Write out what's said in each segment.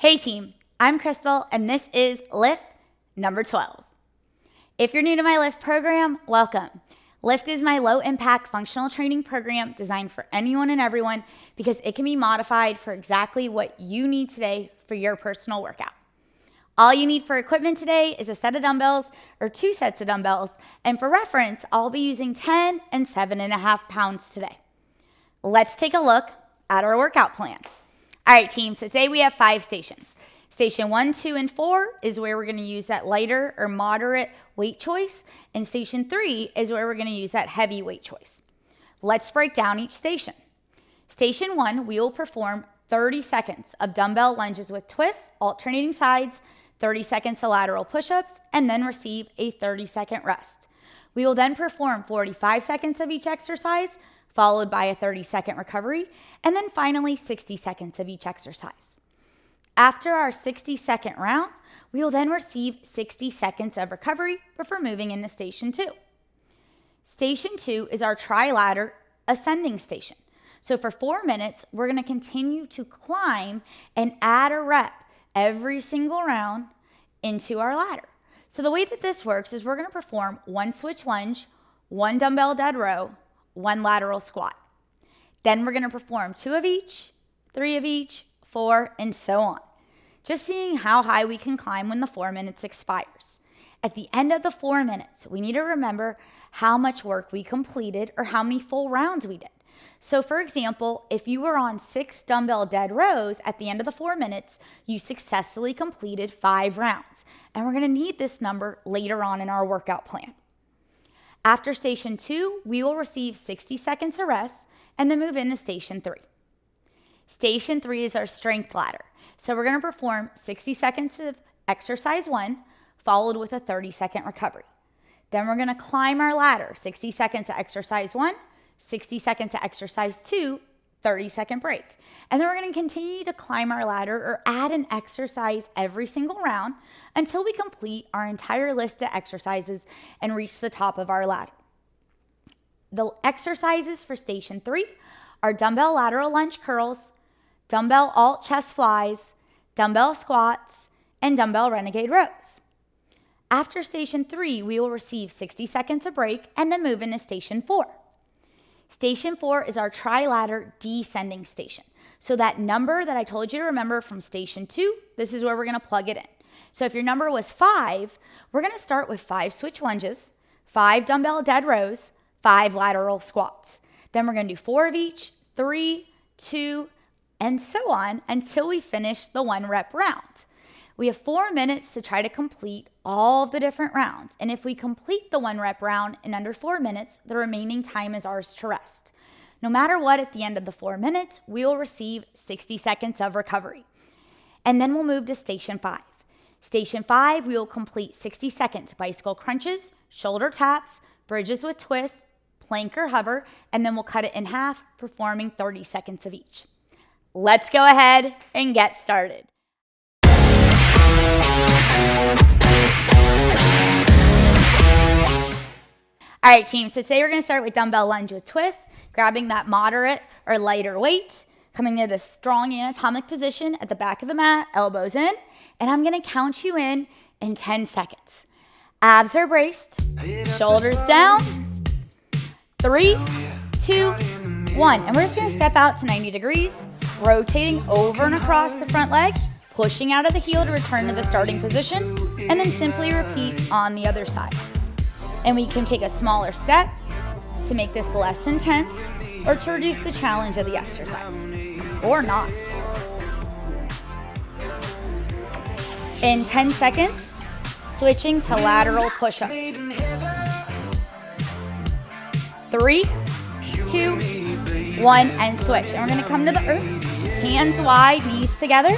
Hey team, I'm Crystal and this is Lift number 12. If you're new to my Lift program, welcome. Lift is my low impact functional training program designed for anyone and everyone because it can be modified for exactly what you need today for your personal workout. All you need for equipment today is a set of dumbbells or 2 sets of dumbbells, and for reference, I'll be using 10 and 7.5 pounds today. Let's take a look at our workout plan. All right, team, so today we have 5 stations. Station 1, 2, and 4 is where we're gonna use that lighter or moderate weight choice, and station 3 is where we're gonna use that heavy weight choice. Let's break down each station. Station 1, we will perform 30 seconds of dumbbell lunges with twists, alternating sides, 30 seconds of lateral push-ups, and then receive a 30-second rest. We will then perform 45 seconds of each exercise, followed by a 30-second recovery, and then finally 60 seconds of each exercise. After our 60-second round, we will then receive 60 seconds of recovery before moving into Station 2. Station 2 is our tri-ladder ascending station. So for 4 minutes, we're gonna continue to climb and add a rep every single round into our ladder. So the way that this works is we're gonna perform 1 switch lunge, 1 dumbbell dead row, 1 lateral squat. Then we're gonna perform 2 of each, 3 of each, 4, and so on. Just seeing how high we can climb when the 4 minutes expires. At the end of the 4 minutes, we need to remember how much work we completed or how many full rounds we did. So for example, if you were on 6 dumbbell dead rows at the end of the 4 minutes, you successfully completed 5 rounds. And we're gonna need this number later on in our workout plan. After Station 2, we will receive 60 seconds of rest and then move into Station 3. Station 3 is our strength ladder. So we're gonna perform 60 seconds of exercise 1, followed with a 30-second recovery. Then we're gonna climb our ladder, 60 seconds of exercise 1, 60 seconds of exercise 2, 30-second break. And then we're gonna continue to climb our ladder or add an exercise every single round until we complete our entire list of exercises and reach the top of our ladder. The exercises for Station 3 are dumbbell lateral lunge curls, dumbbell alt chest flies, dumbbell squats, and dumbbell renegade rows. After Station 3, we will receive 60 seconds of break and then move into Station 4. Station 4 is our tri-ladder descending station. So that number that I told you to remember from Station 2, this is where we're gonna plug it in. So if your number was 5, we're gonna start with 5 switch lunges, 5 dumbbell dead rows, 5 lateral squats. Then we're gonna do 4 of each, 3, 2, and so on until we finish the 1 rep round. We have 4 minutes to try to complete all of the different rounds. And if we complete the 1 rep round in under 4 minutes, the remaining time is ours to rest. No matter what, at the end of the 4 minutes, we will receive 60 seconds of recovery. And then we'll move to Station 5. Station 5, we will complete 60 seconds bicycle crunches, shoulder taps, bridges with twists, plank or hover, and then we'll cut it in half, performing 30 seconds of each. Let's go ahead and get started. All right, team, so today we're gonna start with dumbbell lunge with twists, grabbing that moderate or lighter weight, coming to this strong anatomic position at the back of the mat, elbows in, and I'm gonna count you in 10 seconds. Abs are braced, shoulders down, 3, 2, 1. And we're just gonna step out to 90 degrees, rotating over and across the front leg, pushing out of the heel to return to the starting position, and then simply repeat on the other side. And we can take a smaller step to make this less intense or to reduce the challenge of the exercise, or not. In 10 seconds, switching to lateral push-ups. 3, 2, 1, and switch. And we're gonna come to the earth, hands wide, knees together,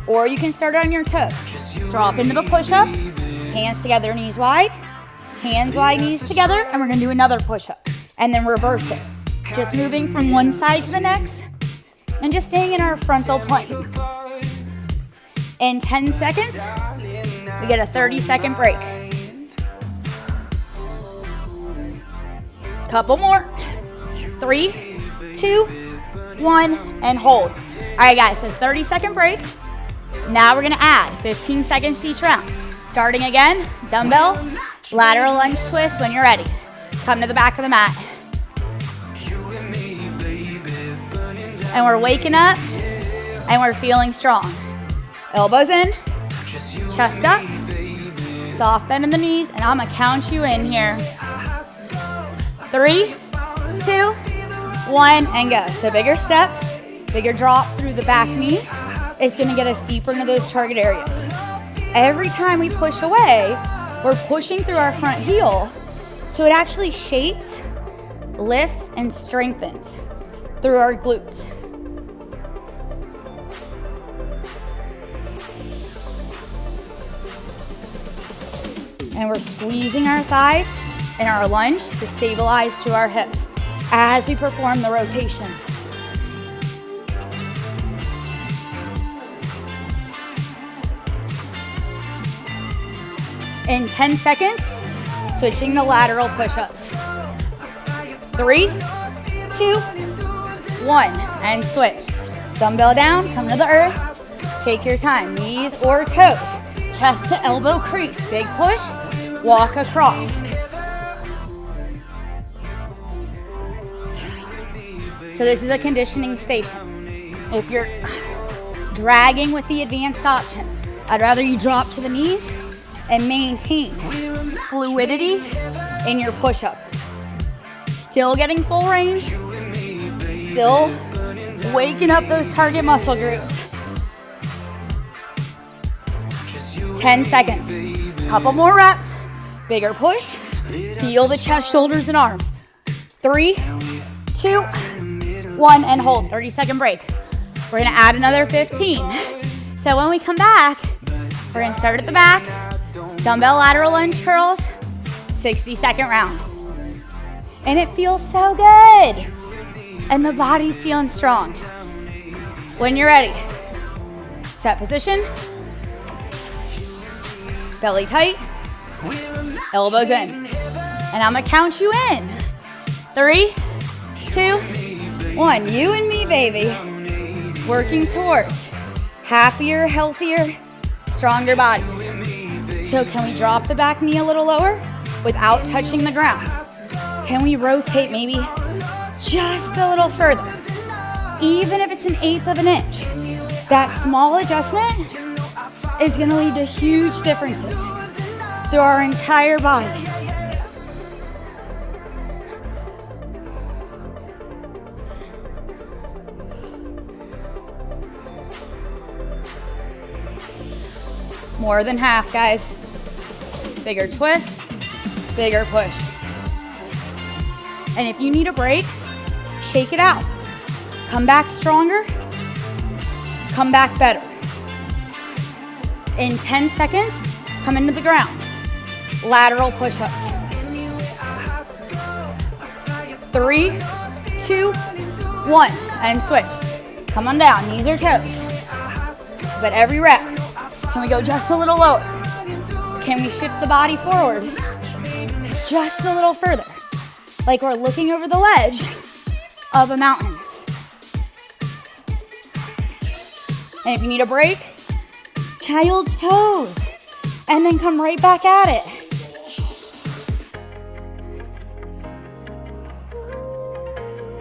or you can start on your toes. Drop into the push-up, hands together, knees wide, hands wide, knees together, and we're gonna do another push-up, and then reverse it. Just moving from one side to the next, and just staying in our frontal plane. In 10 seconds, we get a 30-second break. Couple more. 3, 2, 1, and hold. All right, guys, so 30-second break. Now we're gonna add 15 seconds to each round. Starting again, dumbbell, lateral lunge twist when you're ready. Come to the back of the mat. And we're waking up and we're feeling strong. Elbows in, chest up, soft bend in the knees, and I'm gonna count you in here. 3, 2, 1, and go. So bigger step, bigger drop through the back knee is gonna get us deeper into those target areas. Every time we push away, we're pushing through our front heel, so it actually shapes, lifts, and strengthens through our glutes. And we're squeezing our thighs in our lunge to stabilize to our hips as we perform the rotation. In 10 seconds, switching to lateral push-ups. 3, 2, 1, and switch. Dumbbell down, come to the earth. Take your time, knees or toes. Chest to elbow crease, big push, walk across. So this is a conditioning station. If you're dragging with the advanced option, I'd rather you drop to the knees and maintain fluidity in your push-up. Still getting full range, still waking up those target muscle groups. 10 seconds, couple more reps, bigger push, feel the chest, shoulders, and arms. 3, 2, 1, and hold, 30-second break. We're gonna add another 15. So when we come back, we're gonna start at the back, dumbbell lateral lunge curls, 60-second round. And it feels so good. And the body's feeling strong. When you're ready, set position, belly tight, elbows in. And I'm gonna count you in. 3, 2, 1. You and me, baby. Working towards happier, healthier, stronger bodies. So can we drop the back knee a little lower without touching the ground? Can we rotate maybe just a little further? Even if it's 1/8 of an inch. That small adjustment is gonna lead to huge differences through our entire body. More than half, guys. Bigger twist, bigger push. And if you need a break, shake it out. Come back stronger, come back better. In 10 seconds, come into the ground. Lateral push-ups. 3, 2, 1, and switch. Come on down, knees or toes. But every rep, can we go just a little lower? Can we shift the body forward just a little further? Like we're looking over the ledge of a mountain. And if you need a break, child's pose, and then come right back at it.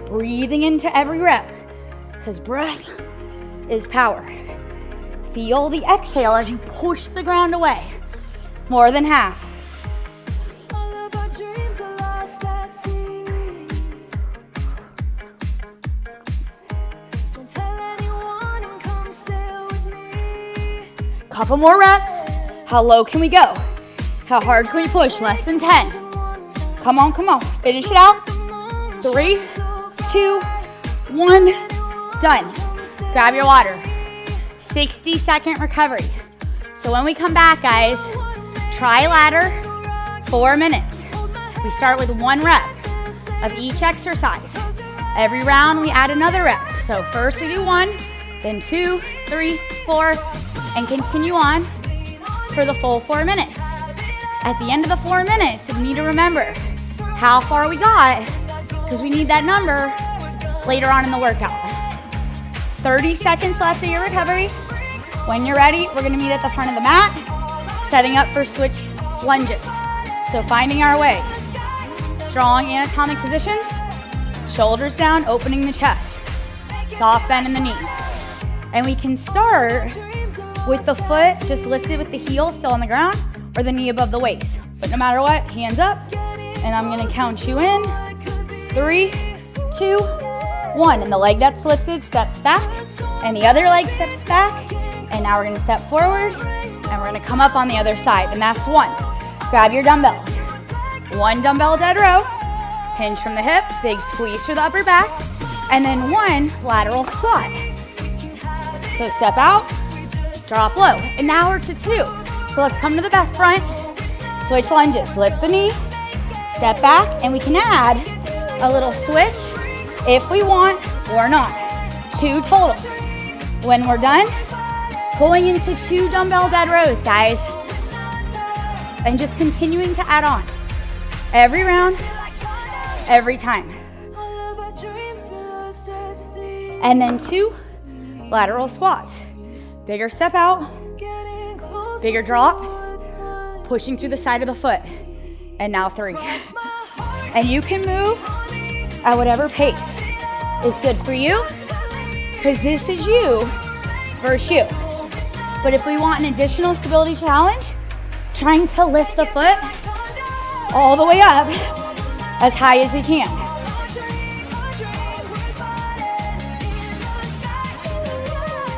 Breathing into every rep, because breath is power. Feel the exhale as you push the ground away. More than half. Couple more reps. How low can we go? How hard can we push? Less than 10. Come on, come on. Finish it out. 3, 2, 1. Done. Grab your water. 60-second recovery. So when we come back, guys, try ladder, 4 minutes. We start with 1 rep of each exercise. Every round we add another rep. So first we do 1, then 2, 3, 4, and continue on for the full 4 minutes. At the end of the 4 minutes, we need to remember how far we got, because we need that number later on in the workout. 30 seconds left of your recovery. When you're ready, we're gonna meet at the front of the mat, setting up for switch lunges. So finding our way. Strong anatomic position, shoulders down, opening the chest. Soft bend in the knees. And we can start with the foot just lifted with the heel still on the ground, or the knee above the waist. But no matter what, hands up, and I'm gonna count you in. 3, 2, 1. And the leg that's lifted steps back, and the other leg steps back. And now we're gonna step forward, and we're gonna come up on the other side, and that's 1. Grab your dumbbells. 1 dumbbell dead row, hinge from the hip, big squeeze through the upper back, and then 1 lateral squat. So step out, drop low, and now we're to 2. So let's come to the back front, switch lunges, lift the knee, step back, and we can add a little switch if we want or not. 2 total. When we're done, going into 2 dumbbell dead rows, guys, and just continuing to add on. Every round, every time. And then 2 lateral squats. Bigger step out, bigger drop, pushing through the side of the foot. And now 3. And you can move at whatever pace is good for you, because this is you versus you. But if we want an additional stability challenge, trying to lift the foot all the way up as high as we can.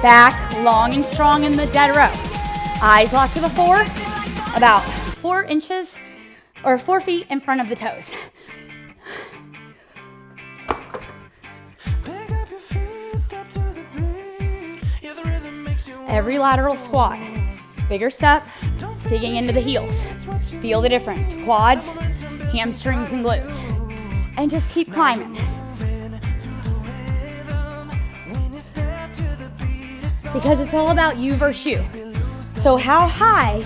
Back long and strong in the dead row. Eyes locked to the floor, about 4 inches or 4 feet in front of the toes. Every lateral squat, bigger step, digging into the heels. Feel the difference, quads, hamstrings, and glutes. And just keep climbing. Because it's all about you versus you. So how high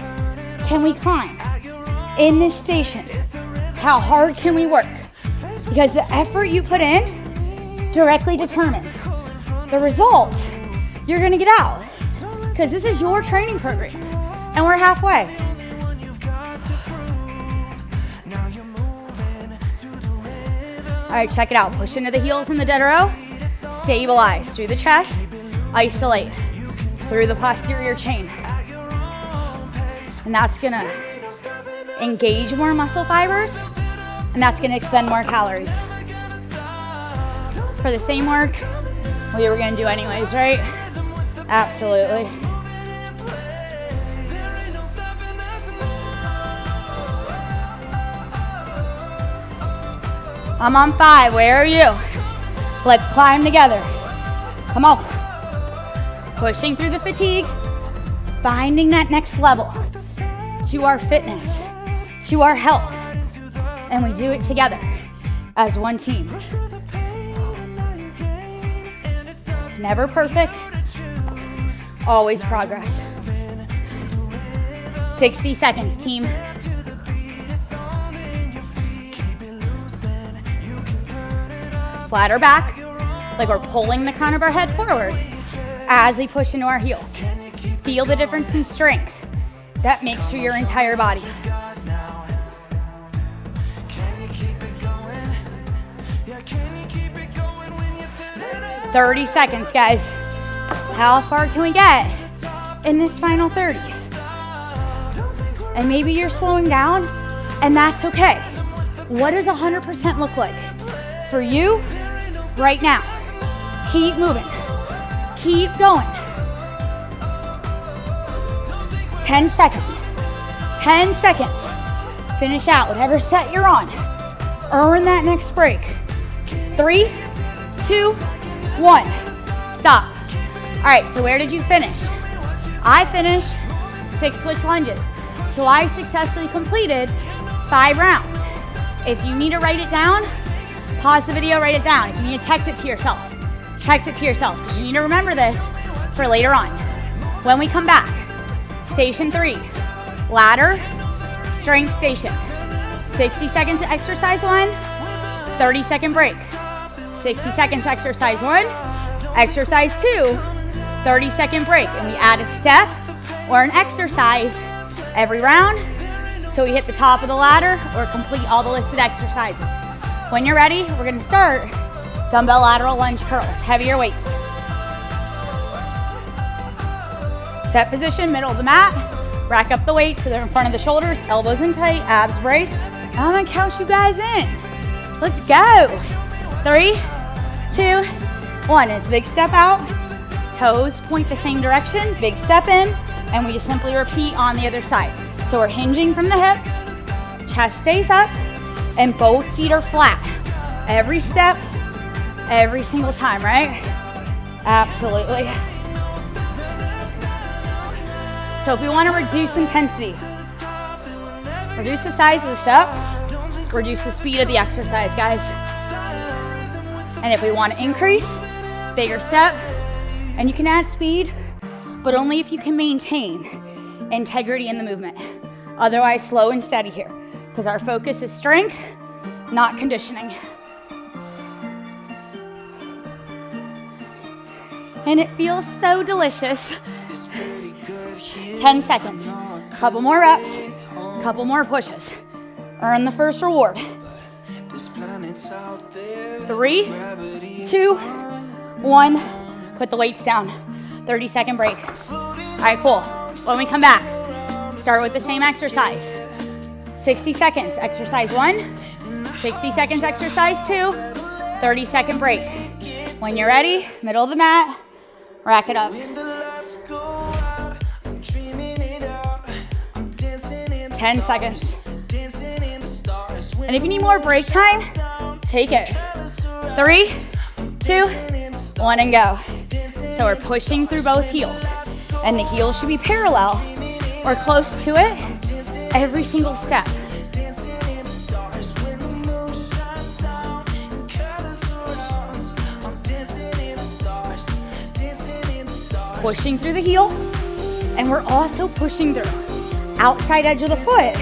can we climb in this station? How hard can we work? Because the effort you put in directly determines the result you're gonna get out. Because this is your training program, and we're halfway. All right, check it out. Push into the heels in the dead row. Stabilize through the chest. Isolate through the posterior chain. And that's gonna engage more muscle fibers, and that's gonna expend more calories. For the same work we were gonna do anyways, right? Absolutely. I'm on 5, where are you? Let's climb together. Come on. Pushing through the fatigue, finding that next level to our fitness, to our health, and we do it together as one team. Never perfect, always progress. 60 seconds, team. Flatter back, like we're pulling the crown of our head forward as we push into our heels. Feel the difference in strength that makes through your entire body. 30 seconds, guys. How far can we get in this final 30? And maybe you're slowing down, and that's okay. What does 100% look like for you right now? Keep moving. Keep going. 10 seconds. 10 seconds. Finish out whatever set you're on. Earn that next break. 3, 2, 1. Stop. All right, so where did you finish? I finished 6 switch lunges. So I successfully completed 5 rounds. If you need to write it down, pause the video, write it down. If you need to text it to yourself, text it to yourself, because you need to remember this for later on. When we come back, station 3, ladder, strength station. 60 seconds to exercise 1, 30-second break. 60 seconds exercise 1, exercise 2, 30-second break, and we add a step or an exercise every round so we hit the top of the ladder or complete all the listed exercises. When you're ready, we're gonna start dumbbell lateral lunge curls, heavier weights. Set position, middle of the mat, rack up the weights so they're in front of the shoulders, elbows in tight, abs brace. I'm gonna count you guys in. Let's go. 3, 2, 1. It's a big step out. Toes point the same direction, big step in, and we just simply repeat on the other side. So we're hinging from the hips, chest stays up, and both feet are flat. Every step, every single time, right? Absolutely. So if we want to reduce intensity, reduce the size of the step, reduce the speed of the exercise, guys. And if we want to increase, bigger step, and you can add speed, but only if you can maintain integrity in the movement. Otherwise, slow and steady here, because our focus is strength, not conditioning. And it feels so delicious. 10 seconds, couple more reps, couple more pushes. Earn the first reward. 3, 2, 1. Put the weights down. 30-second break. All right, cool. When we come back, start with the same exercise. 60 seconds, exercise 1. 60 seconds, exercise 2. 30-second break. When you're ready, middle of the mat, rack it up. 10 seconds. And if you need more break time, take it. 3, 2, 1, and go. So we're pushing through both heels, and the heels should be parallel or close to it every single step. Pushing through the heel, and we're also pushing through outside edge of the foot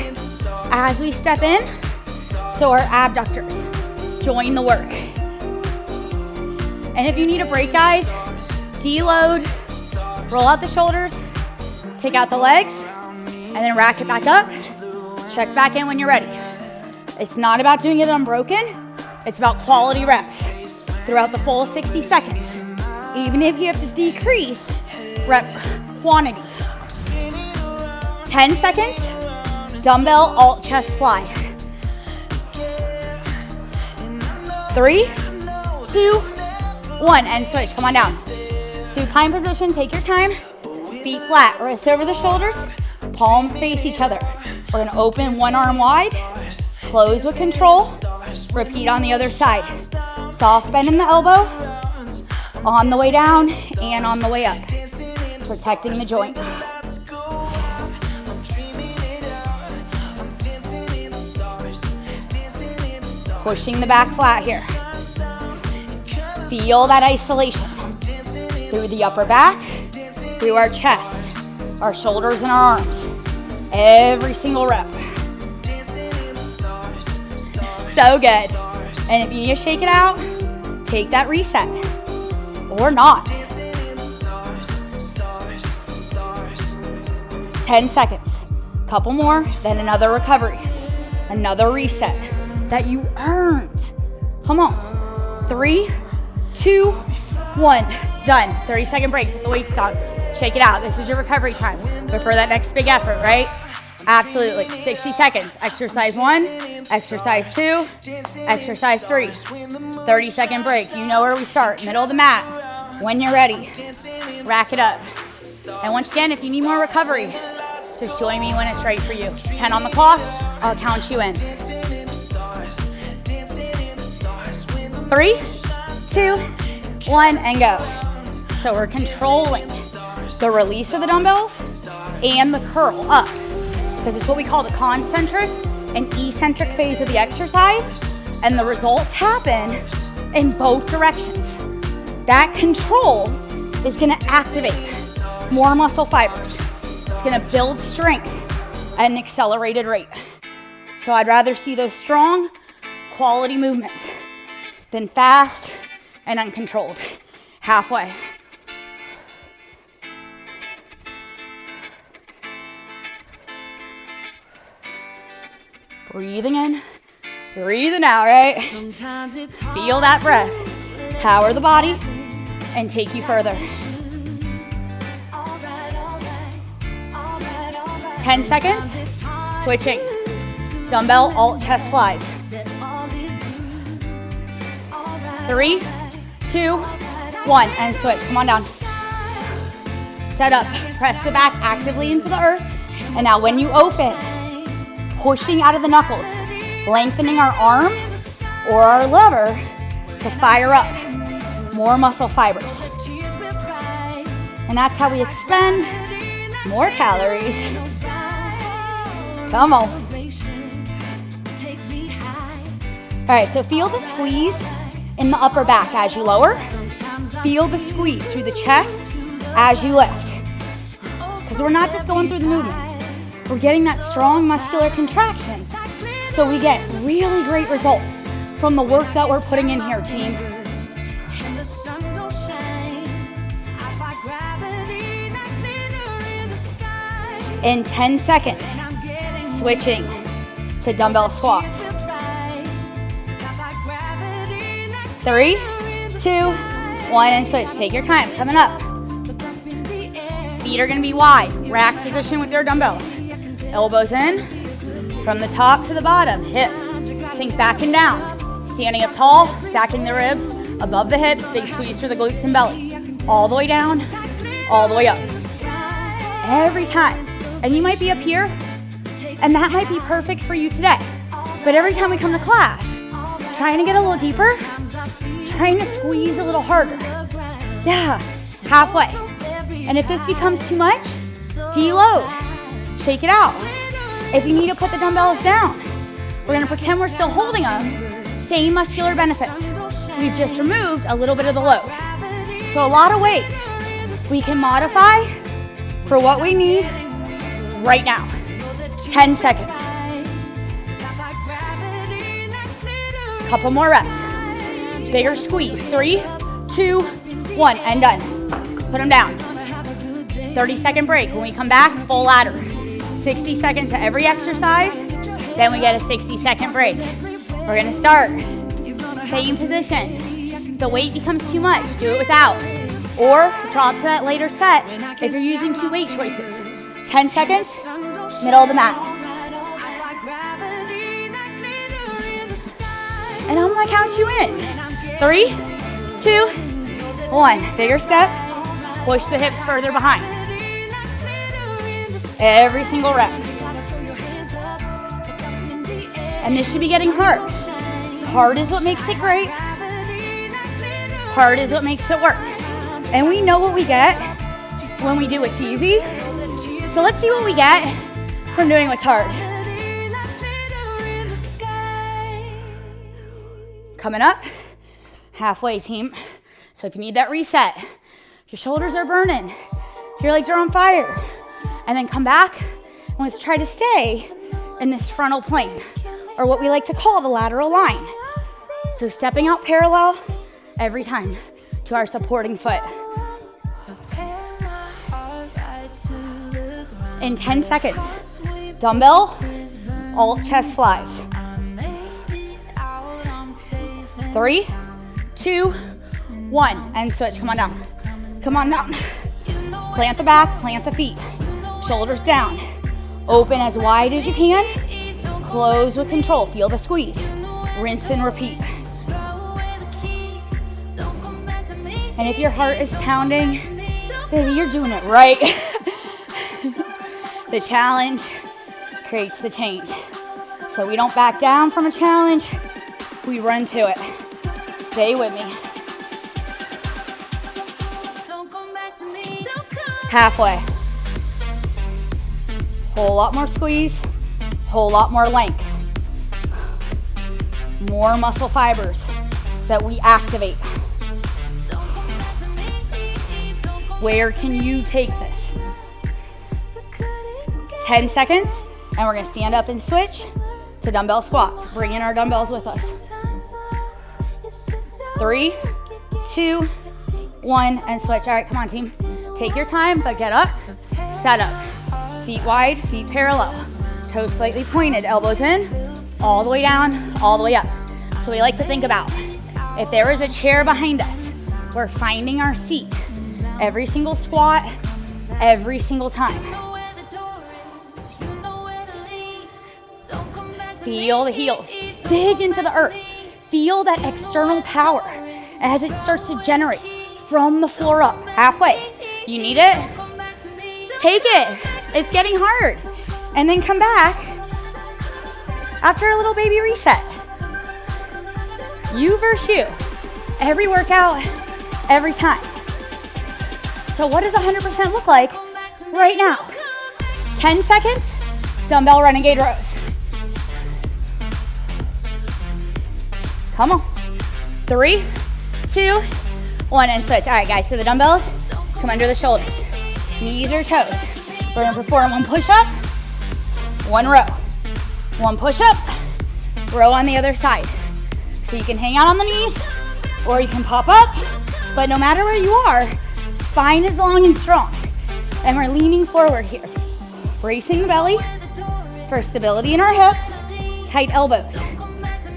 as we step in, so our abductors join the work. And if you need a break, guys, deload, roll out the shoulders, kick out the legs, and then rack it back up. Check back in when you're ready. It's not about doing it unbroken, it's about quality reps throughout the full 60 seconds, even if you have to decrease rep quantity. 10 seconds, dumbbell alt chest fly. 3, 2, 1, and switch. Come on down. Supine position, take your time. Feet flat, wrists over the shoulders, palms face each other. We're gonna open one arm wide, close with control, repeat on the other side. Soft bend in the elbow, on the way down and on the way up, protecting the joint. Pushing the back flat here. Feel that isolation through the upper back, through our chest, our shoulders and our arms. Every single rep. So good. And if you need to shake it out, take that reset or not. 10 seconds. Couple more, then another recovery. Another reset that you earned. Come on. 3, 2, 1. Done. 30-second break. Put the weights down. Shake it out. This is your recovery time before that next big effort, right? Absolutely. 60 seconds. Exercise 1, exercise 2, exercise 3. 30-second break. You know where we start. Middle of the mat. When you're ready, rack it up. And once again, if you need more recovery, just join me when it's right for you. 10 on the clock. I'll count you in. 3, 2, 1, and go. So we're controlling the release of the dumbbells and the curl up, because it's what we call the concentric and eccentric phase of the exercise, and the results happen in both directions. That control is gonna activate more muscle fibers. It's gonna build strength at an accelerated rate. So I'd rather see those strong, quality movements than fast and uncontrolled. Halfway. Breathing in, breathing out, right? Feel that breath. Power the body and take you further. 10 seconds, switching. Dumbbell alt chest flies. 3, 2, 1, and switch. Come on down. Set up. Press the back actively into the earth. And now when you open, pushing out of the knuckles, lengthening our arm or our lever to fire up more muscle fibers. And that's how we expend more calories. Come on. All right, so feel the squeeze in the upper back as you lower. Feel the squeeze through the chest as you lift. Because we're not just going through the movements. We're getting that strong muscular contraction. So we get really great results from the work that we're putting in here, team. In 10 seconds, switching to dumbbell squats. 3, 2, 1, and switch. Take your time, coming up. Feet are gonna be wide, rack position with your dumbbells. Elbows in, from the top to the bottom, hips sink back and down. Standing up tall, stacking the ribs above the hips, big squeeze through the glutes and belly. All the way down, all the way up. Every time. And you might be up here, and that might be perfect for you today. But every time we come to class, trying to get a little deeper, trying to squeeze a little harder. Yeah, halfway. And if this becomes too much, deload. Shake it out. If you need to put the dumbbells down, we're gonna pretend we're still holding them. Same muscular benefits. We've just removed a little bit of the load. So a lot of ways we can modify for what we need right now. 10 seconds. Couple more reps. Bigger squeeze. 3, 2, 1, and done. Put them down. 30-second break. When we come back, full ladder. 60 seconds to every exercise. Then we get a 60-second break. We're gonna start. Same position. The weight becomes too much, do it without. Or drop to that later set if you're using 2 weight choices. 10 seconds, middle of the mat. And I'm gonna count you in. 3, 2, 1. Bigger step, push the hips further behind. Every single rep. And this should be getting hard. Hard is what makes it great. Hard is what makes it work. And we know what we get when we do what's easy. So let's see what we get from doing what's hard. Coming up, halfway, team. So if you need that reset, if your shoulders are burning, if your legs are on fire, and then come back and let's try to stay in this frontal plane, or what we like to call the lateral line. So stepping out parallel every time to our supporting foot. In 10 seconds, dumbbell, alt chest flies. 3, 2, 1, and switch. Come on down. Come on down. Plant the back, plant the feet. Shoulders down. Open as wide as you can. Close with control. Feel the squeeze. Rinse and repeat. And if your heart is pounding, baby, you're doing it right. The challenge creates the change. So we don't back down from a challenge. We run to it. Stay with me. Halfway. Whole lot more squeeze, whole lot more length. More muscle fibers that we activate. Where can you take this? 10 seconds, and we're gonna stand up and switch to dumbbell squats. Bring in our dumbbells with us. 3, 2, 1, and switch. All right, come on, team. Take your time, but get up, set up. Feet wide, feet parallel. Toes slightly pointed, elbows in, all the way down, all the way up. So we like to think about, if there is a chair behind us, we're finding our seat every single squat, every single time. Feel the heels, dig into the earth. Feel that external power as it starts to generate from the floor up, halfway. You need it? Take it. It's getting hard. And then come back after a little baby reset. You versus you. Every workout, every time. So what does 100% look like right now? 10 seconds, dumbbell renegade rows. Come on. 3, 2, 1, and switch. All right, guys, so the dumbbells come under the shoulders. Knees or toes. We're gonna perform 1 push-up, 1 row. 1 push-up, row on the other side. So you can hang out on the knees, or you can pop up, but no matter where you are, spine is long and strong. And we're leaning forward here. Bracing the belly for stability in our hips, tight elbows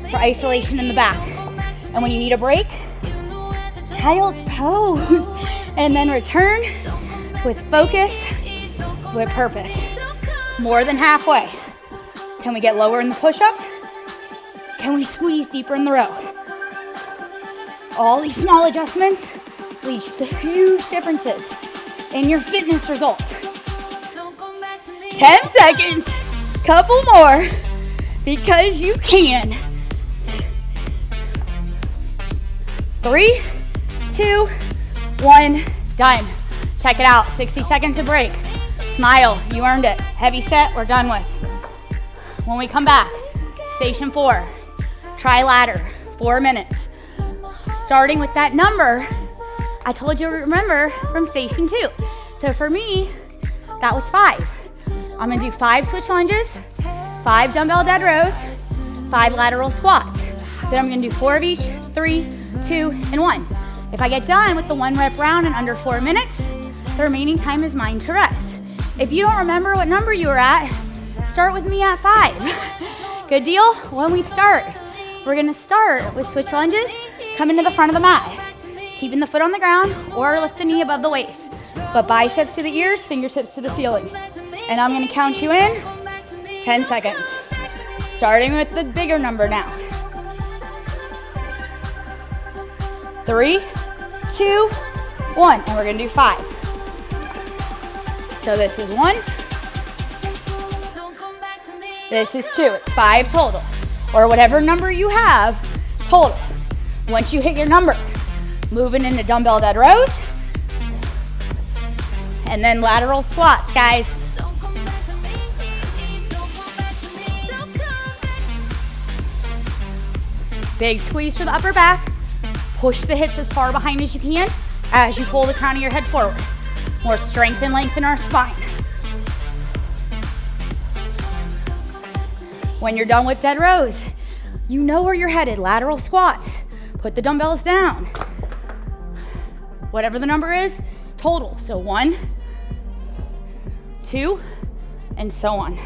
for isolation in the back. And when you need a break, child's pose. And then return with focus, with purpose. More than halfway. Can we get lower in the push-up? Can we squeeze deeper in the row? All these small adjustments lead to huge differences in your fitness results. 10 seconds, couple more, because you can. 3, 2, 1, done. Check it out, 60 seconds of break. Smile, you earned it. Heavy set, we're done with. When we come back, station 4, try ladder, 4 minutes. Starting with that number I told you to remember from station 2. So for me, that was 5. I'm gonna do 5 switch lunges, 5 dumbbell dead rows, 5 lateral squats. Then I'm gonna do 4 of each, 3, 2, and 1. If I get done with the 1 rep round in under 4 minutes, the remaining time is mine to rest. If you don't remember what number you were at, start with me at 5. Good deal? When we start, we're gonna start with switch lunges, coming to the front of the mat, keeping the foot on the ground or lift the knee above the waist. But biceps to the ears, fingertips to the ceiling. And I'm gonna count you in 10 seconds. Starting with the bigger number now. 3, 2, 1, and we're gonna do 5. So this is 1, this is 2, it's 5 total, or whatever number you have total. Once you hit your number, moving into dumbbell dead rows, and then lateral squats, guys. Big squeeze for the upper back. Push the hips as far behind as you can as you pull the crown of your head forward. More strength and length in our spine. When you're done with dead rows, you know where you're headed. Lateral squats. Put the dumbbells down. Whatever the number is, total. So 1, 2, and so on.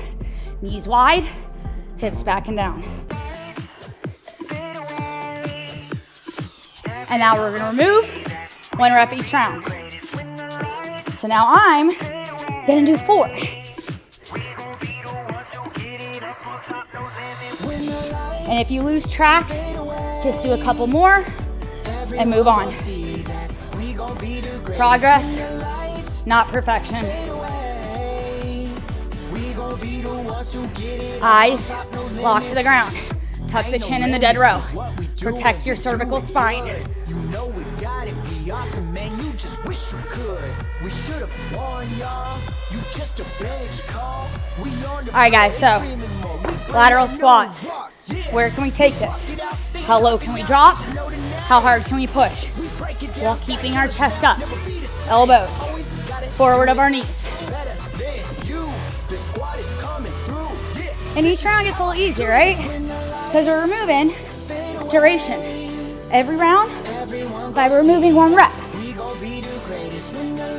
Knees wide, hips back and down. And now we're gonna remove 1 rep each round. So now I'm gonna do 4. And if you lose track, just do a couple more and move on. Progress, not perfection. Eyes locked to the ground. Tuck the chin in the dead row. Protect your cervical spine. All right, guys, so lateral squats. Where can we take this? How low can we drop? How hard can we push? While keeping our chest up. Elbows forward of our knees. And each round gets a little easier, right? Because we're removing duration. Every round by removing 1 rep.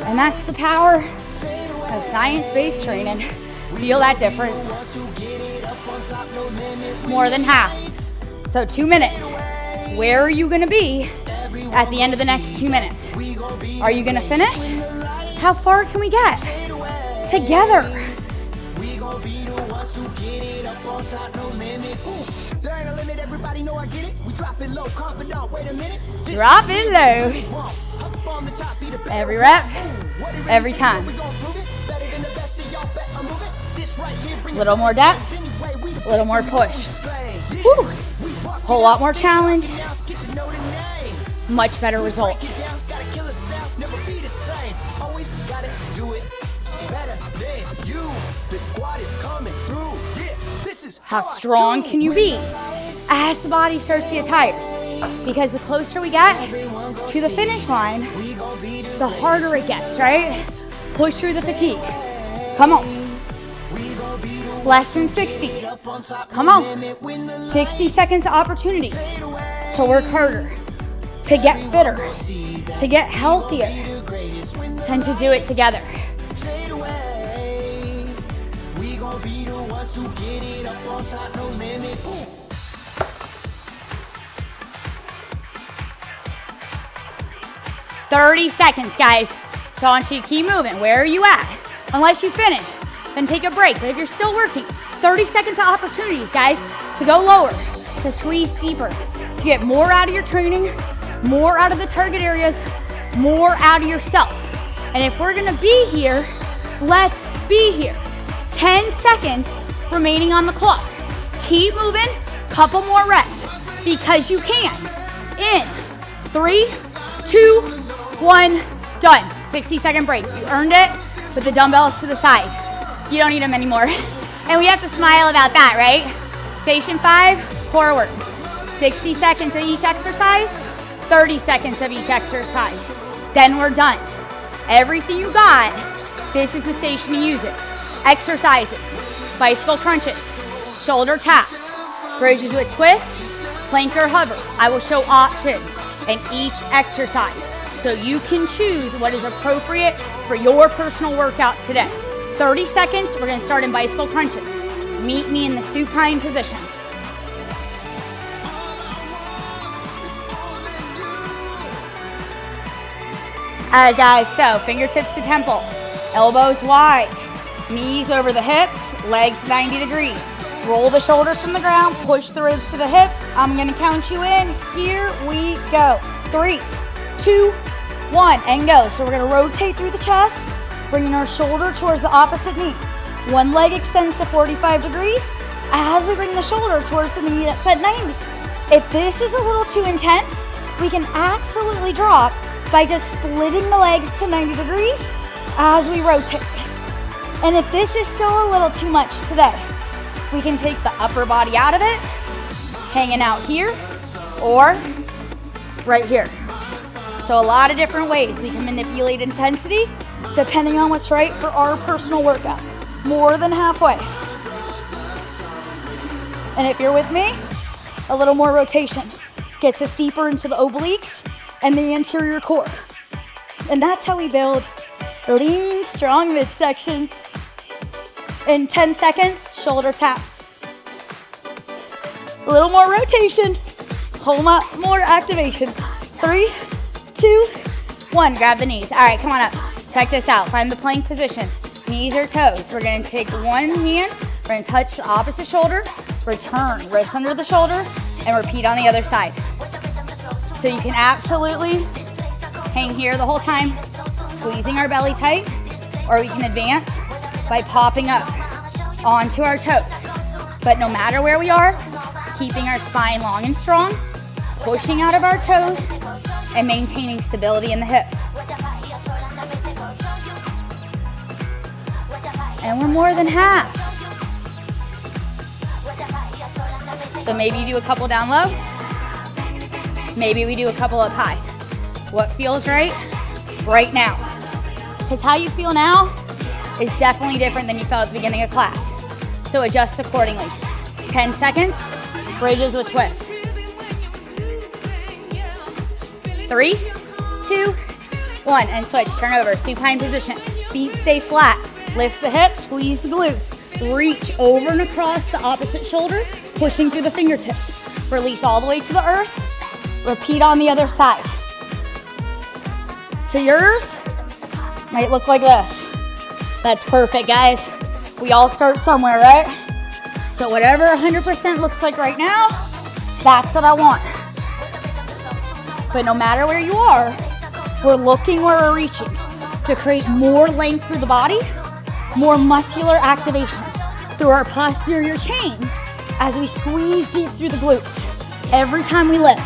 And that's the power of science-based training. Feel that difference. More than half. So 2 minutes. Where are you gonna be at the end of the next 2 minutes? Are you gonna finish? How far can we get? Together. Drop it low. Every rep, every time. A little more depth, a little more push. Woo. Whole lot more challenge, much better result. How strong can you be as the body starts to get tired? Because the closer we get to the finish line, the harder it gets, right? Push through the fatigue. Come on. Less than 60. Come on. 60 seconds of opportunities to work harder, to get fitter, to get healthier, and to do it together. 30 seconds, guys. So I want you to keep moving. Where are you at? Unless you finish, then take a break. But if you're still working, 30 seconds of opportunities, guys, to go lower, to squeeze deeper, to get more out of your training, more out of the target areas, more out of yourself. And if we're gonna be here, let's be here. 10 seconds remaining on the clock. Keep moving, couple more reps, because you can. In 3, 2, 1, done. 60-second break. You earned it with the dumbbells to the side. You don't need them anymore. And we have to smile about that, right? Station 5, core work. 60 seconds of each exercise, 30 seconds of each exercise. Then we're done. Everything you got, this is the station to use it. Exercises, bicycle crunches, shoulder taps, bridges with twist, plank or hover. I will show options in each exercise so you can choose what is appropriate for your personal workout today. 30 seconds, we're gonna start in bicycle crunches. Meet me in the supine position. All right, guys, so fingertips to temple, elbows wide, knees over the hips, legs 90 degrees. Roll the shoulders from the ground, push the ribs to the hips. I'm gonna count you in. Here we go. 3, 2, 1, and go. So we're gonna rotate through the chest, bringing our shoulder towards the opposite knee. One leg extends to 45 degrees as we bring the shoulder towards the knee that's at 90. If this is a little too intense, we can absolutely drop by just splitting the legs to 90 degrees as we rotate. And if this is still a little too much today, we can take the upper body out of it, hanging out here, or right here. So a lot of different ways we can manipulate intensity depending on what's right for our personal workout. More than halfway. And if you're with me, a little more rotation gets us deeper into the obliques and the anterior core. And that's how we build lean, strong midsections. In 10 seconds, shoulder taps. A little more rotation, whole lot more activation. 3, 2, 1, grab the knees. All right, come on up. Check this out, find the plank position. Knees or toes. We're gonna take one hand, we're gonna touch the opposite shoulder, return, wrist under the shoulder, and repeat on the other side. So you can absolutely hang here the whole time, squeezing our belly tight, or we can advance by popping up onto our toes. But no matter where we are, keeping our spine long and strong, pushing out of our toes, and maintaining stability in the hips. And we're more than half. So maybe you do a couple down low, maybe we do a couple up high. What feels right now? Because how you feel now is definitely different than you felt at the beginning of class. So adjust accordingly. 10 seconds, bridges with twist. 3, 2, 1, and switch, turn over, supine position. Feet stay flat, lift the hips, squeeze the glutes. Reach over and across the opposite shoulder, pushing through the fingertips. Release all the way to the earth. Repeat on the other side. So yours might look like this. That's perfect, guys. We all start somewhere, right? So whatever 100% looks like right now, that's what I want. But no matter where you are, we're looking where we're reaching to create more length through the body, more muscular activation through our posterior chain as we squeeze deep through the glutes every time we lift.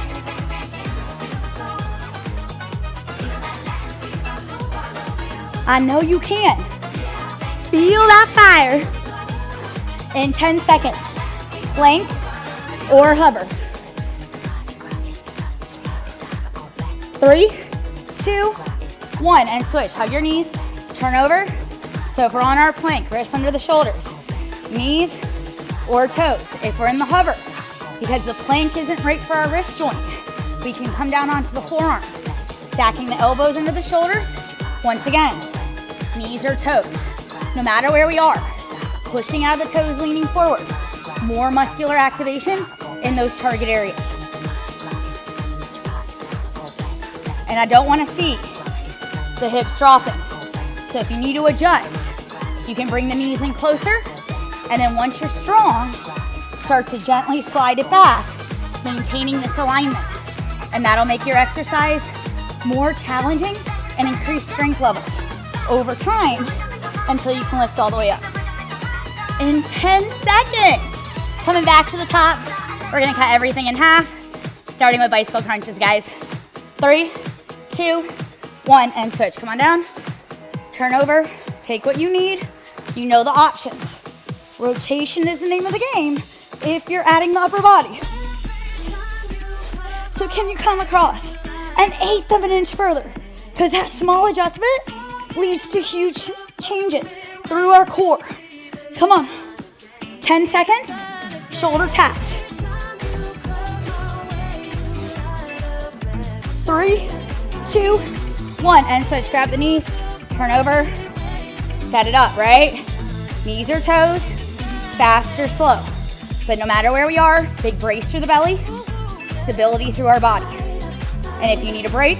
I know you can. Feel that fire. In 10 seconds, plank or hover. 3, 2, 1, and switch. Hug your knees, turn over. So if we're on our plank, wrists under the shoulders, knees or toes. If we're in the hover, because the plank isn't right for our wrist joint, we can come down onto the forearms, stacking the elbows into the shoulders. Once again, knees or toes. No matter where we are, pushing out of the toes, leaning forward. More muscular activation in those target areas. And I don't want to see the hips dropping. So if you need to adjust, you can bring the knees in closer, and then once you're strong, start to gently slide it back, maintaining this alignment. And that'll make your exercise more challenging and increase strength levels over time until you can lift all the way up. In 10 seconds, coming back to the top, we're gonna cut everything in half, starting with bicycle crunches, guys. 3, 2, 1, and switch. Come on down, turn over, take what you need. You know the options. Rotation is the name of the game if you're adding the upper body. So can you come across an eighth of an inch further? Because that small adjustment leads to huge changes through our core. Come on, 10 seconds, shoulder taps. 3, 2, 1, and switch. Grab the knees, turn over, set it up, right? Knees or toes, fast or slow. But no matter where we are, big brace through the belly, stability through our body. And if you need a break,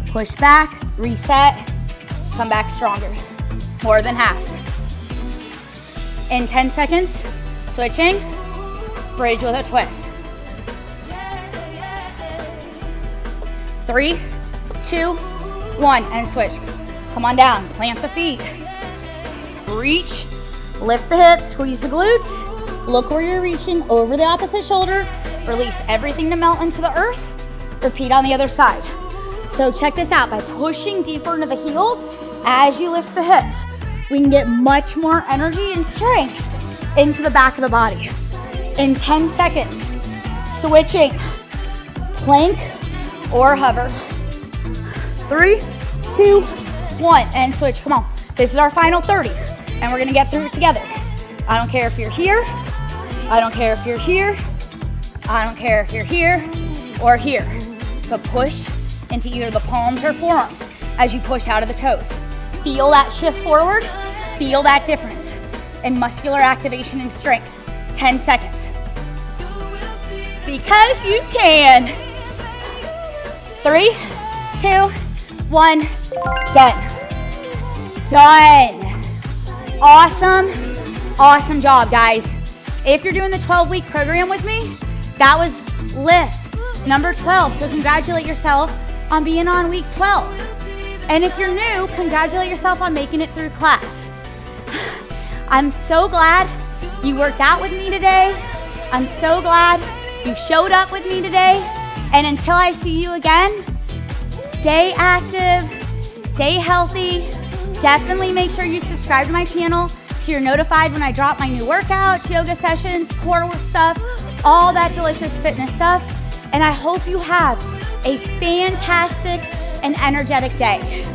push back, reset, come back stronger. More than half. In 10 seconds, switching, bridge with a twist. 3, 2, 1, and switch. Come on down, plant the feet. Reach, lift the hips, squeeze the glutes. Look where you're reaching over the opposite shoulder. Release everything to melt into the earth. Repeat on the other side. So check this out, by pushing deeper into the heels as you lift the hips, we can get much more energy and strength into the back of the body. In 10 seconds, switching, plank or hover. 3, 2, 1, and switch. Come on. This is our final 30, and we're gonna get through it together. I don't care if you're here, I don't care if you're here, I don't care if you're here or here. But push into either the palms or forearms as you push out of the toes. Feel that shift forward, feel that difference in muscular activation and strength. 10 seconds. Because you can. 3, 2, 1, done. Done. Awesome, awesome job, guys. If you're doing the 12-week program with me, that was lift number 12. So congratulate yourself on being on week 12. And if you're new, congratulate yourself on making it through class. I'm so glad you worked out with me today. I'm so glad you showed up with me today. And until I see you again, stay active, stay healthy. Definitely make sure you subscribe to my channel so you're notified when I drop my new workouts, yoga sessions, core stuff, all that delicious fitness stuff. And I hope you have a fantastic and energetic day.